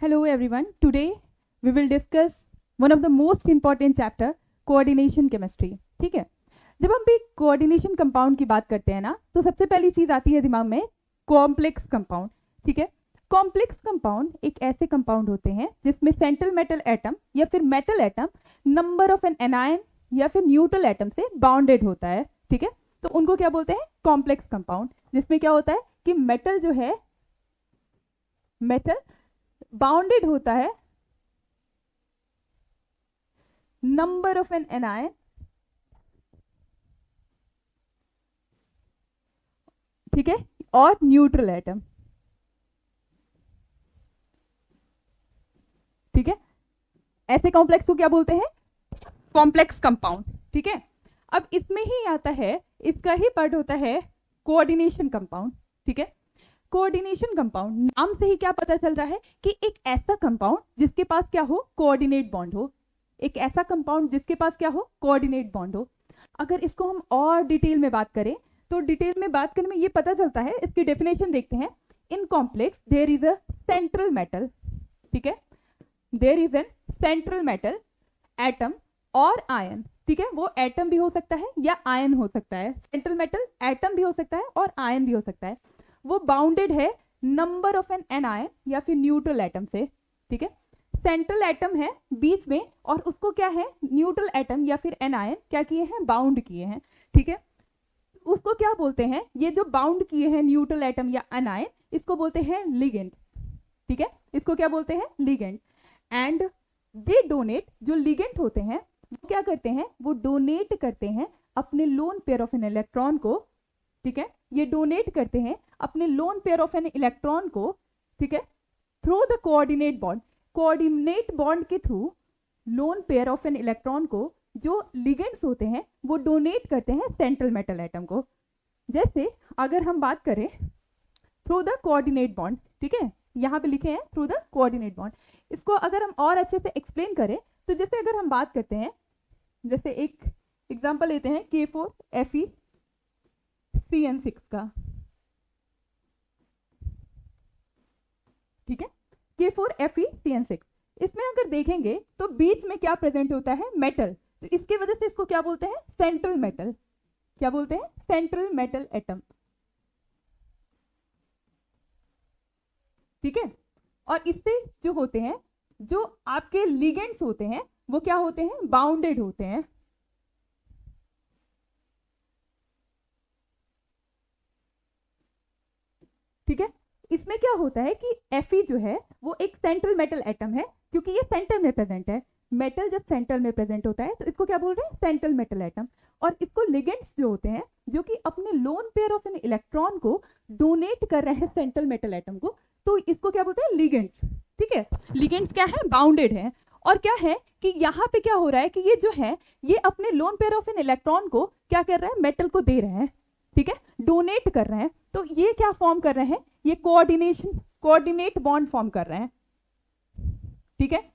Hello everyone. Today we will discuss one of the most important chapter, coordination chemistry. ठीक है, जब हम भी कोऑर्डिनेशन कंपाउंड की बात करते हैं ना, तो सबसे पहली चीज आती है दिमाग में कॉम्प्लेक्स कंपाउंड. ठीक है, कॉम्प्लेक्स कंपाउंड एक ऐसे कंपाउंड होते हैं जिसमें सेंट्रल मेटल एटम या फिर metal atom number of an anion या फिर न्यूट्रल एटम से बाउंडेड होता है. ठीक है, तो उनको क्या बोलते हैं? Complex compound. जिसमें क्या होता है कि मेटल जो है, मेटल बाउंडेड होता है नंबर ऑफ एन एनायन ठीक है और न्यूट्रल एटम. ठीक है, ऐसे कॉम्प्लेक्स को क्या बोलते हैं? Complex compound. ठीक है, अब इसमें ही आता है, इसका ही पार्ट होता है कोऑर्डिनेशन कंपाउंड. ठीक है, कोऑर्डिनेशन कंपाउंड नाम से ही क्या पता चल रहा है कि एक ऐसा कंपाउंड जिसके पास क्या हो? कोऑर्डिनेट बॉन्ड हो. एक ऐसा कंपाउंड जिसके पास क्या हो? कोऑर्डिनेट बॉन्ड हो. अगर इसको हम और डिटेल में बात करें तो डिटेल में बात करने में ये पता चलता है, इसकी डेफिनेशन देखते हैं. In complex there is a central metal. ठीक है, there is an central metal atom और आयन. ठीक है, वो एटम भी हो सकता है या आयन हो सकता है. सेंट्रल मेटल एटम भी हो सकता है और आयन भी हो सकता है. वो बाउंडेड है नंबर ऑफ एन एनायन या फिर न्यूट्रल एटम से. ठीक है, सेंट्रल एटम है बीच में और उसको क्या है? न्यूट्रल एटम या फिर एनायन क्या किए हैं? बाउंड किए हैं. ठीक है, उसको क्या बोलते हैं? ये जो बाउंड किए हैं न्यूट्रल एटम या एनायन, इसको बोलते हैं लिगेंड. ठीक है, इसको क्या बोलते हैं? लिगेंड. एंड दे डोनेट, जो लिगेंड होते हैं वो क्या करते हैं? वो डोनेट करते हैं अपने lone pair of an electron को. ठीक है, ये डोनेट करते हैं अपने lone pair of an electron को. ठीक है, through the coordinate bond. Coordinate bond के through lone pair of an electron को जो लिगेंड्स होते हैं वो डोनेट करते हैं सेंट्रल मेटल एटम को. जैसे अगर हम बात करें थ्रू द कोऑर्डिनेट बॉन्ड, ठीक है, यहाँ पे लिखे हैं थ्रू द कोऑर्डिनेट बॉन्ड. इसको अगर हम और अच्छे से एक्सप्लेन करें तो जैसे अगर हम बात करते हैं, जैसे एक एग्जांपल लेते हैं K4FeCN6 का. ठीक है, K4FeCN6, इसमें अगर देखेंगे तो बीच में क्या प्रेजेंट होता है? मेटल. तो इसकी वजह से इसको क्या बोलते हैं? Central metal. क्या बोलते हैं? Central metal atom. ठीक है, और इससे जो होते हैं, जो आपके लिगेंड्स होते हैं वो क्या होते हैं? बाउंडेड होते हैं. ठीक है, इसमें क्या होता है कि Fe जो है वो एक सेंट्रल मेटल एटम है, क्योंकि ये सेंटर में प्रेजेंट है. मेटल जब सेंटर में प्रेजेंट होता है तो इसको क्या बोल रहे हैं? Central metal atom. और इसको लिगेंड्स जो होते हैं जो कि अपने lone pair of an electron को डोनेट कर रहे हैं सेंट्रल मेटल एटम को, तो इसको क्या बोलते हैं? लिगेंड्स. ठीक है, लिगेंड्स क्या है? बाउंडेड है. और क्या है कि यहाँ पे क्या हो रहा है कि ये जो है ये अपने lone pair of an electron को क्या कर रहा है? मेटल को दे रहे हैं. ठीक है, डोनेट कर रहे हैं. तो ये क्या फॉर्म कर रहे हैं? ये कोऑर्डिनेट बॉन्ड फॉर्म कर रहे हैं. ठीक है,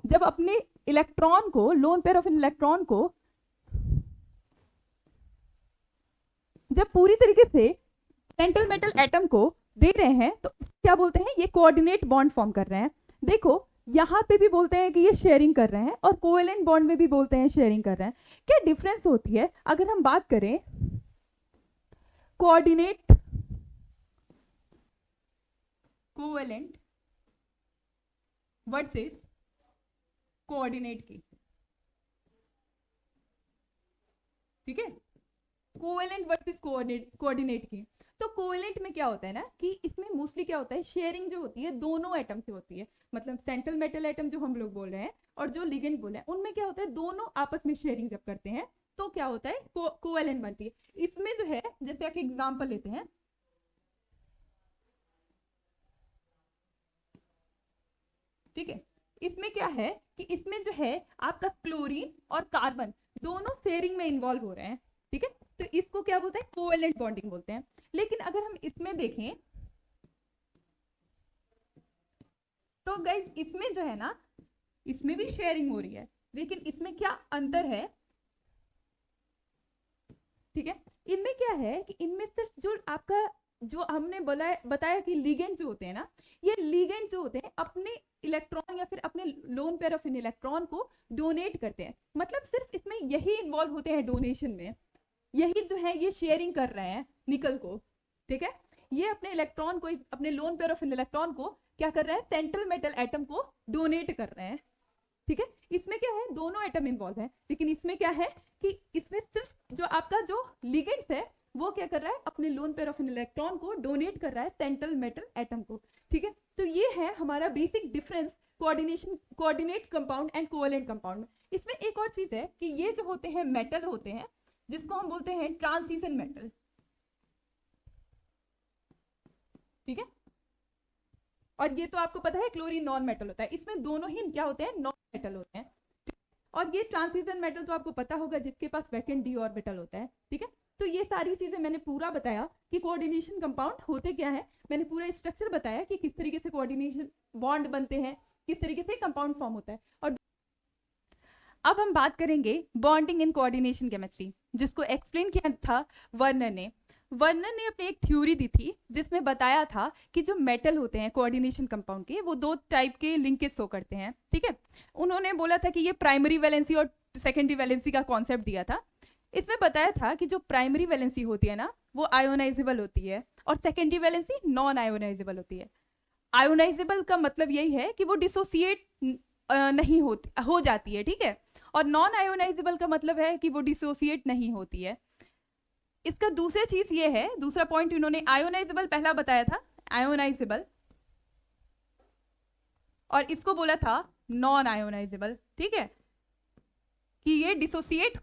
जब अपने इलेक्ट्रॉन को, loan pair of an electron को जब पूरी तरीके से सेंट्रल मेटल एटम को दे रहे हैं तो क्या बोलते हैं? ये कोऑर्डिनेट बॉन्ड फॉर्म कर रहे हैं. देखो यहां पे भी बोलते हैं कि ये शेयरिंग कर रहे हैं और कोवेलेंट बॉन्ड में भी बोलते हैं शेयरिंग कर रहे हैं. क्या डिफरेंस होती है अगर हम बात करें कोऑर्डिनेट, कोवेलेंट वर्सेस कोऑर्डिनेट की? ठीक है, कोवेलेंट वर्सेस कोऑर्डिनेट की. तो कोवेलेंट में क्या होता है ना कि इसमें मोस्टली क्या होता है? शेयरिंग जो होती है दोनों एटम से होती है. मतलब सेंट्रल मेटल एटम जो हम लोग बोल रहे हैं और जो लिगेंड बोल रहे हैं, उनमें क्या होता है? दोनों आपस में शेयरिंग जब करते हैं तो क्या होता है? कोवेलेंट बनती है. इसमें जो है, जैसे एक एग्जांपल लेते हैं, ठीक है, इसमें क्या है कि इसमें जो है आपका क्लोरीन और कार्बन दोनों शेयरिंग में इन्वॉल्व हो रहे हैं. ठीक है, तो इसको क्या बोलते हैं? कोवेलेंट बॉन्डिंग बोलते हैं. लेकिन अगर हम इसमें देखें तो गाइस इसमें जो है ना, इसमें भी शेयरिंग हो रही है, लेकिन इसमें क्या अंतर है? ठीक है, इनमें क्या है कि इनमें सिर्फ जो आपका, जो हमने बोला बताया कि लिगेंड जो होते हैं ना, ये लिगेंड जो होते हैं अपने इलेक्ट्रॉन या फिर अपने lone pair of an electron को डोनेट करते हैं। मतलब सिर्फ इसमें यही इन्वॉल्व होते हैं डोनेशन में, यही जो है ये शेयरिंग कर रहे हैं निकल को, ठीक है। ये अपने इलेक्ट्रॉन को, अपने lone pair of an electron को क्या कर रहे हैं, सेंट्रल मेटल एटम को डोनेट कर रहे हैं, ठीक है। इसमें क्या है, दोनों एटम इन्वॉल्व है, लेकिन इसमें क्या है कि इसमें सिर्फ जो आपका जो लिगेंड्स है वो क्या कर रहा है, अपने lone pair of an electron को डोनेट कर रहा है सेंट्रल मेटल एटम को, ठीक है। तो ये है हमारा basic difference coordinate compound and covalent compound में। इसमें एक और चीज है कि ये जो होते हैं मेटल होते हैं जिसको हम बोलते हैं ट्रांजिशन मेटल, ठीक है। और ये तो आपको पता है क्लोरीन नॉन मेटल होता है, इसमें दोनों ही क्या होते हैं, नॉन मेटल होते हैं। और ये ट्रांजिशन मेटल तो आपको पता होगा जिसके पास वैकेंट डी ऑर्बिटल होता है, ठीक है। तो ये सारी चीजें मैंने पूरा बताया कि कोऑर्डिनेशन कंपाउंड होते क्या है, मैंने पूरा स्ट्रक्चर बताया कि किस तरीके से कोऑर्डिनेशन बॉन्ड बनते हैं, किस तरीके से कंपाउंड फॉर्म होता है। और अब हम बात करेंगे बॉन्डिंग इन कोऑर्डिनेशन केमिस्ट्री, जिसको एक्सप्लेन किया था वर्नर ने। वर्नर ने अपनी एक थ्योरी दी थी जिसमें बताया था कि जो मेटल होते हैं कोऑर्डिनेशन कंपाउंड के, वो दो टाइप के लिंकेज शो करते हैं, ठीक है। उन्होंने बोला था कि ये प्राइमरी वैलेंसी और सेकेंडरी वैलेंसी का कॉन्सेप्ट दिया था। इसमें बताया था कि जो प्राइमरी वैलेंसी होती है ना, वो आयोनाइजेबल होती है और सेकेंडरी वैलेंसी नॉन आयोनाइजेबल होती है। आयोनाइजेबल का मतलब यही है कि वो डिसोसिएट नहीं होती, हो जाती है, ठीक है। और नॉन आयोनाइजेबल का मतलब है कि वो डिसोसिएट नहीं होती है। इसका दूसरी चीज ये है, दूसरा पॉइंट इन्होंने आयोनाइजेबल पहला बताया था, आयोनाइजेबल, और इसको बोला था नॉन आयोनाइजेबल, ठीक है, कि ये डिसोसिएट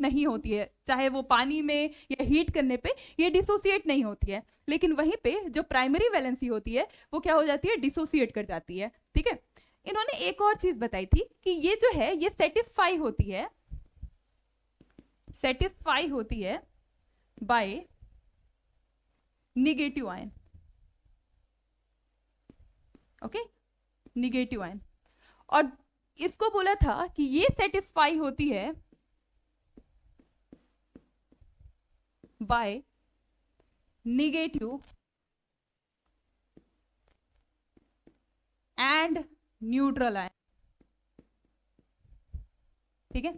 नहीं होती है, चाहे वो पानी में या हीट करने पे ये डिसोसिएट नहीं होती है। लेकिन वहीं पे जो प्राइमरी वैलेंसी होती है वो क्या हो जाती है, डिसोसिएट कर जाती है, ठीक है। इन्होंने एक और चीज बताई थी कि ये जो है ये सेटिस्फाई होती है bye negative ion, okay, negative ion. और इसको बोला था कि ये सेटिस्फाई होती है bye negative and neutral ion, ठीक है।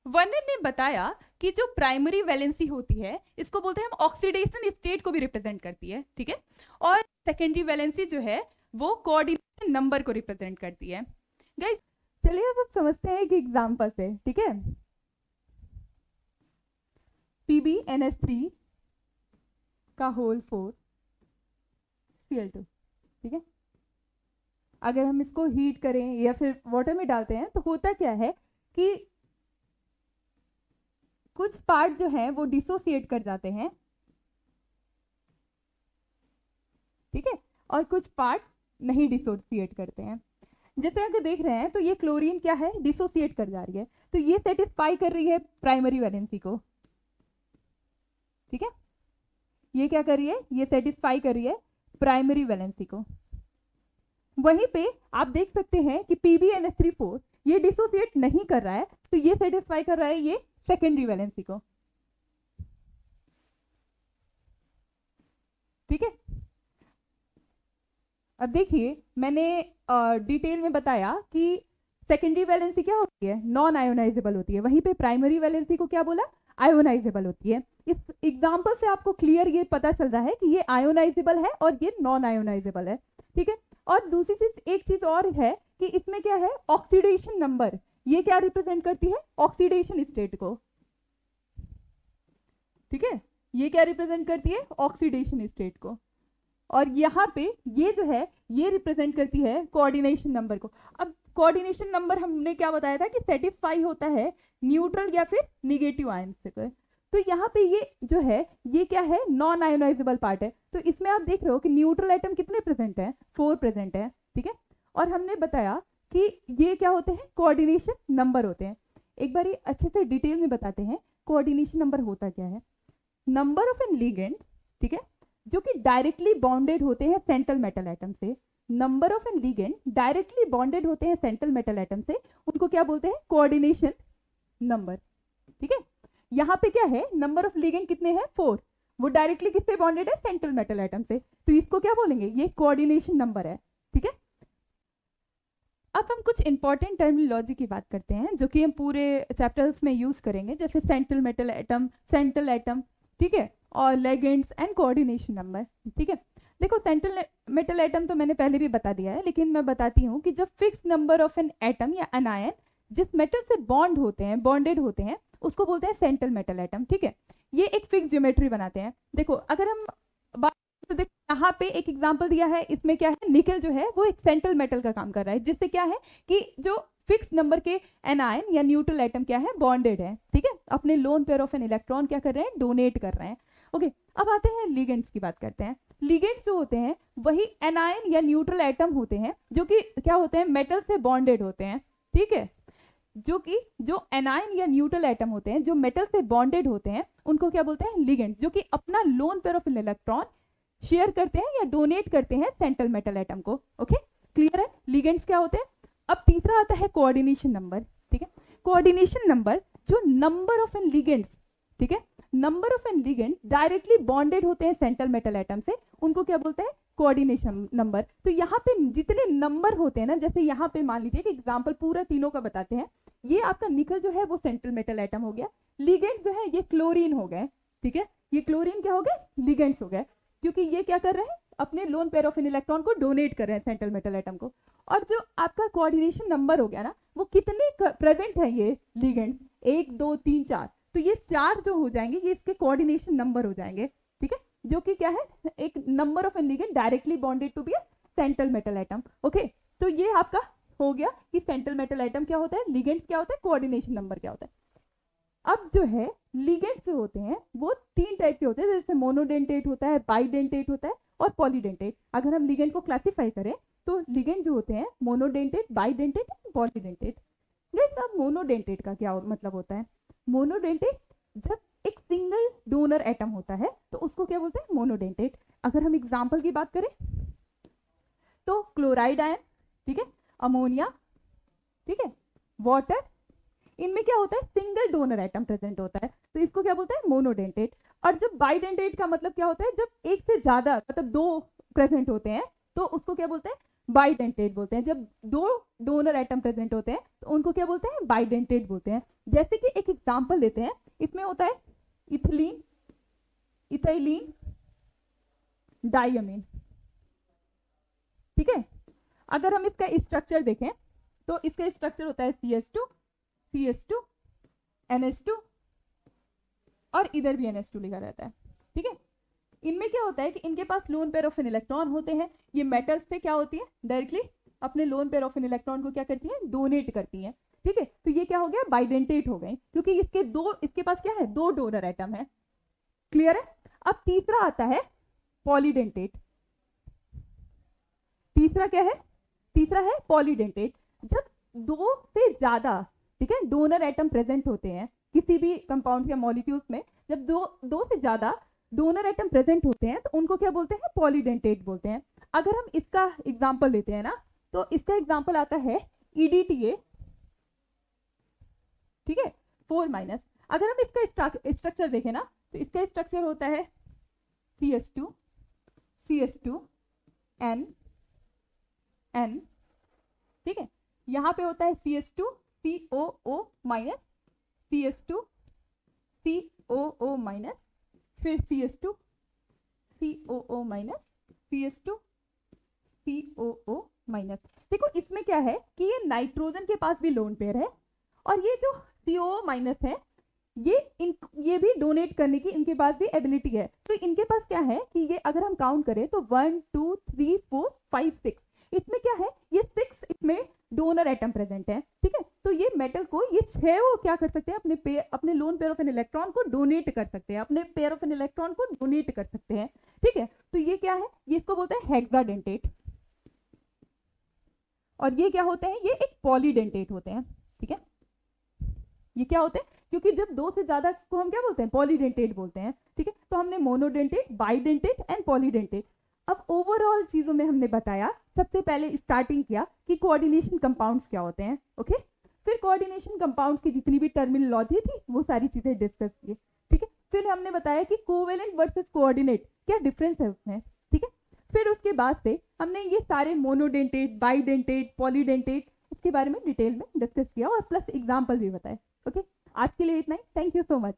वर्नर ने बताया कि जो प्राइमरी वैलेंसी होती है इसको बोलते हैं हम ऑक्सीडेशन स्टेट को भी रिप्रेजेंट करती है, ठीक है। और सेकेंडरी वैलेंसी जो है वो कोऑर्डिनेशन नंबर को रिप्रेजेंट करती है। गाइस चलिए अब समझते हैं एक एग्जांपल से, ठीक है। PbNH3 का होल 4 Cl2, ठीक है। अगर हम इसको हीट करें या फिर वाटर में डालते हैं तो होता क्या है कि कुछ पार्ट जो है वो डिसोसिएट कर जाते हैं, ठीक है, और कुछ पार्ट नहीं डिसोसिएट करते हैं। जैसे अगर देख रहे हैं तो ये क्लोरीन क्या है, डिसोसिएट कर जा रही है, तो ये सेटिस्फाई कर रही है प्राइमरी वैलेंसी को, ठीक है। ये क्या कर रही है, ये सेटिस्फाई कर रही है प्राइमरी वैलेंसी को। वहीं पे आप देख सकते हैं कि PbNH3 ये डिसोसिएट नहीं कर रहा है, तो ये सेटिस्फाई कर रहा है ये सेकेंडरी वैलेंसी को, ठीक है। अब देखिए मैंने डिटेल में बताया कि सेकेंडरी वैलेंसी क्या होती है, नॉन आयोनाइजेबल होती है, वहीं पे प्राइमरी वैलेंसी को क्या बोला, आयोनाइजेबल होती है। इस एग्जांपल से आपको क्लियर ये पता चल रहा है कि ये आयोनाइजेबल है और ये नॉन आयोनाइजेबल है, ठीक है। और दूसरी चीज, एक चीज और है कि इसमें क्या है, ऑक्सीडेशन नंबर, ये क्या रिप्रेजेंट करती है, ऑक्सीडेशन स्टेट को, ठीक है। ये क्या रिप्रेजेंट करती है, ऑक्सीडेशन स्टेट को। और यहाँ पे ये जो है ये रिप्रेजेंट करती है कोऑर्डिनेशन नंबर को। अब कोऑर्डिनेशन नंबर हमने क्या बताया था कि सेटिस्फाई होता है न्यूट्रल या फिर निगेटिव आयन से। तो यहाँ पे ये जो है ये क्या है, नॉन आयोनाइजेबल पार्ट है। तो इसमें आप देख रहे हो कि न्यूट्रल एटम कितने प्रेजेंट हैं, 4 प्रेजेंट है, ठीक है। और हमने बताया कि ये क्या होते हैं, कोऑर्डिनेशन नंबर होते हैं। एक बार अच्छे से डिटेल में बताते हैं कोऑर्डिनेशन नंबर होता क्या है। नंबर ऑफ एन लिगेंड, ठीक है, जो कि डायरेक्टली बॉन्डेड होते हैं सेंट्रल मेटल एटम से, number of an ligand directly bonded होते हैं सेंट्रल मेटल एटम से, उनको क्या बोलते हैं, कोऑर्डिनेशन नंबर, ठीक है। यहाँ पे क्या है, नंबर ऑफ लिगेंड कितने हैं, 4, वो डायरेक्टली किससे बॉन्डेड है, सेंट्रल मेटल एटम से, तो इसको क्या बोलेंगे, ये कोऑर्डिनेशन नंबर है, ठीक है। अब हम कुछ इंपॉर्टेंट टर्मिनोलॉजी की बात करते हैं जो कि हम पूरे चैप्टर्स में यूज करेंगे, जैसे central metal atom, central atom, ठीक है, और लेगेंड्स एंड कोऑर्डिनेशन नंबर, ठीक है। देखो सेंट्रल मेटल एटम तो मैंने पहले भी बता दिया है, लेकिन मैं बताती हूँ कि जब fix number of an atom या एनायन जिस मेटल से बॉन्ड होते हैं, बॉन्डेड होते हैं, उसको बोलते हैं सेंट्रल मेटल एटम, ठीक है। ये एक फिक्स ज्योमेट्री बनाते हैं। देखो अगर हम बात तो देखो यहाँ पे एक एग्जांपल दिया है, इसमें क्या है, निकल जो है वो एक सेंट्रल मेटल का काम कर रहा है, जिससे क्या है कि जो फिक्स नंबर के एनायन या न्यूट्रल एटम क्या है, बॉन्डेड है, ठीक है, अपने lone pair of an electron क्या कर रहे हैं, डोनेट कर रहे हैं। ओके, अब आते हैं लिगेंड्स की बात करते हैं। लिगेंड्स जो होते हैं वही एनायन या न्यूट्रल एटम होते हैं जो कि क्या होते हैं, मेटल से बॉन्डेड होते हैं, ठीक है। जो कि जो एनायन या न्यूट्रल एटम होते हैं जो मेटल से बॉन्डेड होते हैं उनको क्या बोलते हैं, लिगेंड, जो कि अपना loan pair of an electron share करते हैं या डोनेट करते हैं सेंट्रल मेटल एटम को। ओके, क्लियर है, लिगेंड्स क्या होते हैं। अब तीसरा आता है कोऑर्डिनेशन नंबर, ठीक है। कोऑर्डिनेशन नंबर जो नंबर ऑफ एन लिगेंड्स, ठीक है, number of an ligand directly bonded होते हैं सेंट्रल मेटल एटम से, उनको क्या बोलते हैं, कोऑर्डिनेशन नंबर। तो यहाँ पे जितने नंबर होते हैं ना, जैसे यहाँ पे मान लीजिए कि एग्जांपल पूरा तीनों का बताते हैं, ये आपका निकल जो है वो सेंट्रल मेटल एटम हो गया, लिगेंड जो है ये क्लोरीन हो गए, ठीक है, ये क्लोरीन क्या हो गए, लिगेंड्स हो गए, क्योंकि ये क्या कर रहे हैं, अपने lone pair of an electron को डोनेट कर रहे हैं सेंट्रल मेटल एटम को। और जो आपका कोऑर्डिनेशन नंबर हो गया ना, वो कितने प्रेजेंट है ये लिगेंड, 1 2 3 4, तो ये 4 जो हो जाएंगे ये इसके कोऑर्डिनेशन नंबर हो जाएंगे, ठीक है, जो कि क्या है, एक number of an ligand directly bonded to be a central metal atom. Okay, तो ये आपका हो गया कि सेंट्रल मेटल एटम क्या होता है, लिगेंड क्या होता है, कोऑर्डिनेशन नंबर क्या होता है। अब जो है लिगेंड जो होते हैं वो 3 टाइप के होते हैं, जैसे मोनोडेंटेट होता है, बाइडेंटेट होता है और पॉलीडेंटेट। अगर हम लिगेंड को क्लासिफाई करें तो लिगेंड जो होते हैं मोनोडेंटेट, बाइडेंटेट, पॉलीडेंटेट। अब मोनोडेंटेट का क्या मतलब होता है, मोनोडेंटेट जब एक सिंगल डोनर एटम होता है तो उसको क्या बोलते हैं, मोनोडेंटेट। अगर हम एग्जांपल की बात करें तो क्लोराइड आयन, ठीक है, अमोनिया, ठीक है, वाटर, इनमें क्या होता है, सिंगल डोनर एटम प्रेजेंट होता है, तो इसको क्या बोलते हैं, मोनोडेंटेट। और जब बाइडेंटेट का मतलब क्या होता है, जब एक से ज्यादा मतलब 2 प्रेजेंट होते हैं तो उसको क्या बोलते हैं, बाइडेंटेट बोलते हैं। जब 2 डोनर एटम प्रेजेंट होते हैं तो उनको क्या बोलते हैं, बाइडेंटेट बोलते हैं। जैसे कि एक एग्जांपल लेते हैं, इसमें होता है इथिलीन, इथाइलीन, डाइअमीन, ठीक है। अगर हम इसका स्ट्रक्चर देखें तो इसका स्ट्रक्चर होता है CH2, CH2, NH2 और इधर भी NH2 लिखा रहता है, ठीक है। इनमें क्या होता है कि इनके पास lone pair of an electron होते हैं, ये मेटल्स से क्या होती है, डायरेक्टली अपने lone pair of an electron को क्या करती है, डोनेट करती है, ठीक है। तो ये क्या हो गया, बाइडेंटेट हो गए, क्योंकि इसके पास क्या है, 2 डोनर एटम है, क्लियर है। अब तीसरा आता है पॉलीडेंटेट। तीसरा क्या है, तीसरा है पॉलीडेंटेट। जब 2 से ज्यादा, ठीक है, डोनर एटम प्रेजेंट होते हैं किसी भी कंपाउंड या मॉलिक्यूल्स में, जब दो से ज्यादा डोनर एटम प्रेजेंट होते हैं तो उनको क्या बोलते हैं, पॉलीडेंटेट बोलते हैं। अगर हम इसका एग्जांपल लेते हैं ना, तो इसका एग्जांपल आता है EDTA, ठीक है, 4-। अगर हम इसका स्ट्रक्चर देखें ना तो इसका स्ट्रक्चर होता है CH2, CH2, N, ठीक है, यहाँ पे होता है CH2, COO-, CH2, COO-, फिर CH2, COO-, CH2, COO-। देखो इसमें क्या है कि ये नाइट्रोजन के पास भी लोन पेयर है और ये जो COO- है ये भी डोनेट करने की इनके पास भी एबिलिटी है। तो इनके पास क्या है कि ये अगर हम काउंट करें तो 1 2 3 4 5 6, इसमें क्या है, ये 6 इसमें डोनर एटम प्रेजेंट है, ठीक है। तो ये मेटल को ये 6 वो क्या कर सकते हैं, अपने lone pair of an electron को डोनेट कर सकते हैं, अपने पेयर ऑफ एन इलेक्ट्रॉन को डोनेट कर सकते हैं, ठीक है। तो ये क्या है, ये इसको बोलते हैं हेक्साडेंटेट। और ये क्या होते हैं, ये एक पॉलीडेंटेट होते हैं, ठीक है। ये क्या होते हैं, क्योंकि जब 2 से ज्यादा को हम क्या बोलते हैं, पॉलीडेंटेट बोलते हैं, ठीक है। तो हमने मोनोडेंटेट, बाइडेंटेट एंड पॉलीडेंटेट। अब ओवरऑल चीजों में हमने बताया, सबसे पहले स्टार्टिंग किया कि कोऑर्डिनेशन कंपाउंड्स क्या होते हैं, ओके। फिर कोऑर्डिनेशन कंपाउंड्स की जितनी भी टर्मिनोलॉजी थी वो सारी चीजें डिस्कस की, ठीक है। फिर हमने बताया कि कोवेलेंट वर्सेस कोऑर्डिनेट क्या डिफरेंस है उसमें, ठीक है। फिर उसके बाद से हमने ये सारे मोनोडेंटेट, बाइडेंटेट, पॉलीडेंटेट इसके बारे में डिटेल में डिस्कस किया और प्लस एग्जाम्पल भी बताए। ओके, आज के लिए इतना ही। Thank you so much.